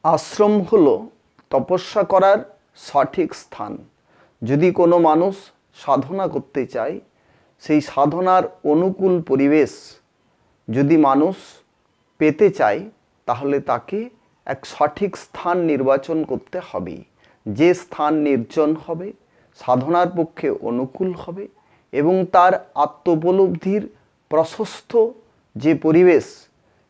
আশ্রম হলো তপস্যা করার সঠিক স্থান। যদি কোনো মানুষ সাধনা করতে চায়, সেই সাধনার অনুকূল পরিবেশ যদি মানুষ পেতে চায়, তাহলে তাকে এক সঠিক স্থান নির্বাচন করতে হবে। যে স্থান নির্জন হবে, সাধনার পক্ষে অনুকূল হবে এবং তার আত্মোপলব্ধির প্রশস্ত যে পরিবেশ,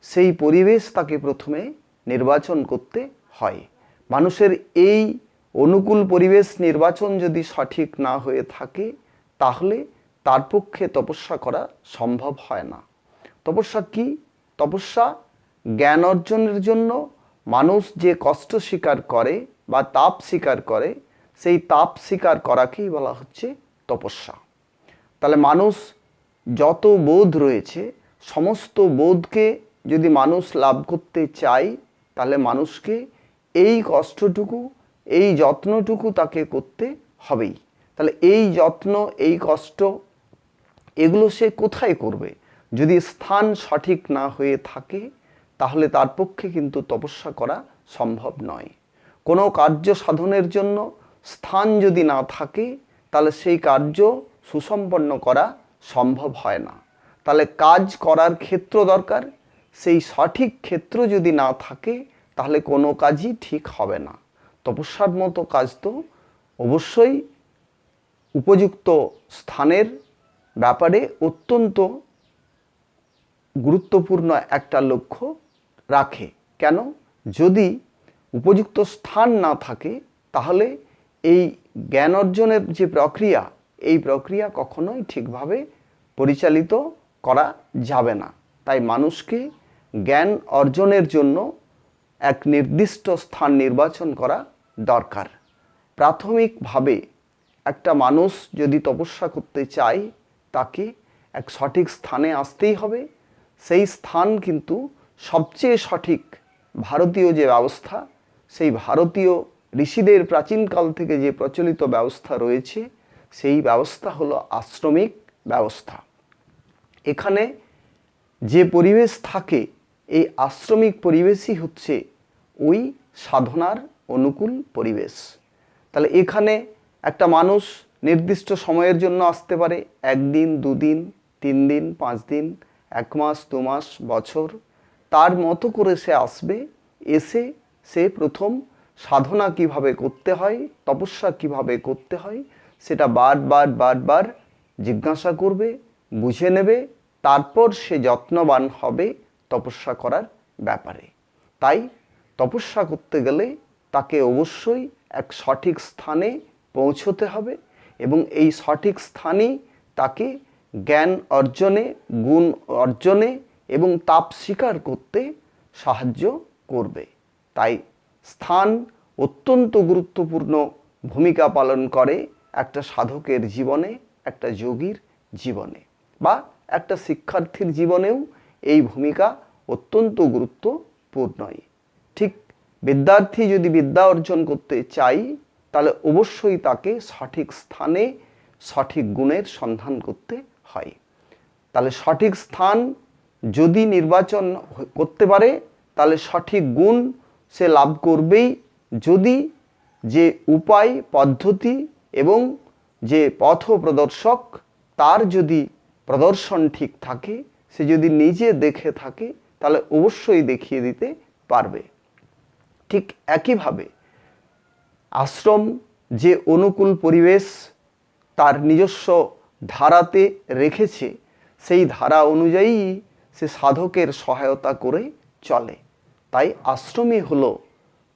সেই পরিবেশ তাকে প্রথমে নির্বাচন করতে হয়। মানুষের এই অনুকূল পরিবেশ নির্বাচন যদি সঠিক না হয়ে থাকে, তাহলে তার পক্ষে তপস্যা করা সম্ভব হয় না। তপস্যা কি? তপস্যা জ্ঞান অর্জনের জন্য মানুষ যে কষ্ট স্বীকার করে বা তাপ স্বীকার করে, সেই তাপ স্বীকার করাকেই বলা হচ্ছে তপস্যা। তাহলে মানুষ যত বোধ রয়েছে, সমস্ত বোধকে যদি মানুষ লাভ করতে চায়, তাহলে মানুষকে এই কষ্টটুকু, এই যত্নটুকু তাকে করতে হবেই। তাহলে এই যত্ন, এই কষ্ট, এগুলো সে কোথায় করবে? যদি স্থান সঠিক না হয়ে থাকে, তাহলে তার পক্ষে কিন্তু তপস্যা করা সম্ভব নয়। কোনো কার্য সাধনের জন্য স্থান যদি না থাকে, তাহলে সেই কার্য সুসম্পন্ন করা সম্ভব হয় না। তাহলে কাজ করার ক্ষেত্র দরকার, সেই সঠিক ক্ষেত্র যদি না থাকে, তাহলে কোনো কাজই ঠিক হবে না। তপস্যার মতো কাজ তো অবশ্যই উপযুক্ত স্থানের ব্যাপারে অত্যন্ত গুরুত্বপূর্ণ একটা লক্ষ্য রাখে। কেন? যদি উপযুক্ত স্থান না থাকে, তাহলে এই জ্ঞান অর্জনের যে প্রক্রিয়া, এই প্রক্রিয়া কখনোই ঠিকভাবে পরিচালিত করা যাবে না। তাই মানুষকে জ্ঞান অর্জনের জন্য এক নির্দিষ্ট স্থান নির্বাচন করা দরকার। প্রাথমিকভাবে একটা মানুষ যদি তপস্যা করতে চায়, তাকে এক সঠিক স্থানে আসতেই হবে। সেই স্থান কিন্তু সবচেয়ে সঠিক ভারতীয় যে ব্যবস্থা, সেই ভারতীয় ঋষিদের প্রাচীনকাল থেকে যে প্রচলিত ব্যবস্থা রয়েছে, সেই ব্যবস্থা হলো আশ্রমিক ব্যবস্থা। এখানে যে পরিবেশ থাকে, এই আশ্রমিক পরিবেশই হচ্ছে ওই সাধনার অনুকূল পরিবেশ। তাহলে এখানে একটা মানুষ নির্দিষ্ট সময়ের জন্য আসতে পারে, 1 দিন, 2 দিন, 3 দিন, 5 দিন, 1 মাস, 2 মাস, বছর, তার মতো করে সে আসবে। এসে সে প্রথম সাধনা কিভাবে করতে হয়, তপস্যা কিভাবে করতে হয়, সেটা বারবার জিজ্ঞাসা করবে, বুঝে নেবে। তারপর সে যত্নবান হবে তপস্যা করার ব্যাপারে। তাই তপস্যা করতে গেলে তাকে অবশ্যই এক সঠিক স্থানে পৌঁছতে হবে এবং এই সঠিক স্থানই তাকে জ্ঞান অর্জনে, গুণ অর্জনে এবং তাপ স্বীকার করতে সাহায্য করবে। তাই স্থান অত্যন্ত গুরুত্বপূর্ণ ভূমিকা পালন করে একটা সাধকের জীবনে, একটা যোগীর জীবনে, বা একটা শিক্ষার্থীর জীবনেও এই ভূমিকা অত্যন্ত গুরুত্বপূর্ণই। ঠিক বিদ্যার্থী যদি বিদ্যা অর্জন করতে চায়, তাহলে অবশ্যই তাকে সঠিক স্থানে সঠিক গুণের সন্ধান করতে হয়। তাহলে সঠিক স্থান যদি নির্বাচন করতে পারে, তাহলে সঠিক গুণ সে লাভ করবেই। যদি যে উপায়, পদ্ধতি এবং যে পথ প্রদর্শক, তার যদি প্রদর্শন ঠিক থাকে, সে যদি নিজে দেখে থাকে, তাহলে অবশ্যই দেখিয়ে দিতে পারবে। ঠিক একইভাবে আশ্রম যে অনুকূল পরিবেশ তার নিজস্ব ধারাতে রেখেছে, সেই ধারা অনুযায়ী সে সাধকের সহায়তা করে চলে। তাই আশ্রমই হলো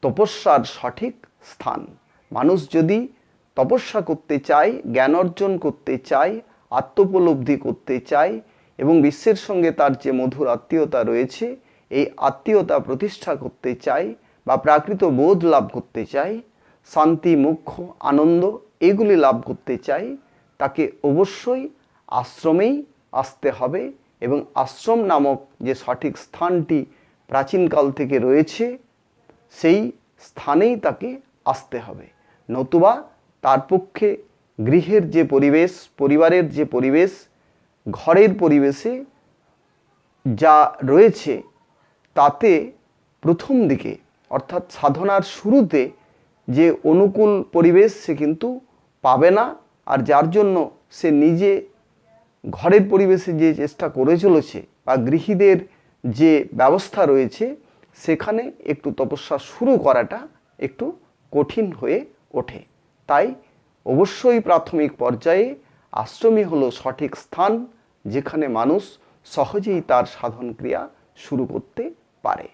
তপস্যার সঠিক স্থান। মানুষ যদি তপস্যা করতে চায়, জ্ঞান অর্জন করতে চায়, আত্মোপলব্ধি করতে চায় এবং বিশ্বের সঙ্গে তার যে মধুর আত্মীয়তা রয়েছে, এই আত্মীয়তা প্রতিষ্ঠা করতে চায় বা প্রাকৃত বোধ লাভ করতে চায়, শান্তি, মোক্ষ, আনন্দ, এগুলি লাভ করতে চাই, তাকে অবশ্যই আশ্রমেই আসতে হবে এবং আশ্রম নামক যে সঠিক স্থানটি প্রাচীনকাল থেকে রয়েছে, সেই স্থানেই তাকে আসতে হবে। নতুবা তার পক্ষে গৃহের যে পরিবেশ, পরিবারের যে পরিবেশ, ঘরের পরিবেশে যা রয়েছে, তাতে প্রথম দিকে অর্থাৎ সাধনার শুরুতে যে অনুকূল পরিবেশ সে কিন্তু পাবে না, আর যার জন্য সে নিজে ঘরের পরিবেশে যে চেষ্টা করে চলেছে বা গৃহীদের যে ব্যবস্থা রয়েছে সেখানে একটু তপস্যা শুরু করাটা একটু কঠিন হয়ে ওঠে। তাই অবশ্যই প্রাথমিক পর্যায়ে আশ্রমই হলো সঠিক স্থান, যেখানে মানুষ সহজেই তার সাধন ক্রিয়া শুরু করতে পারে।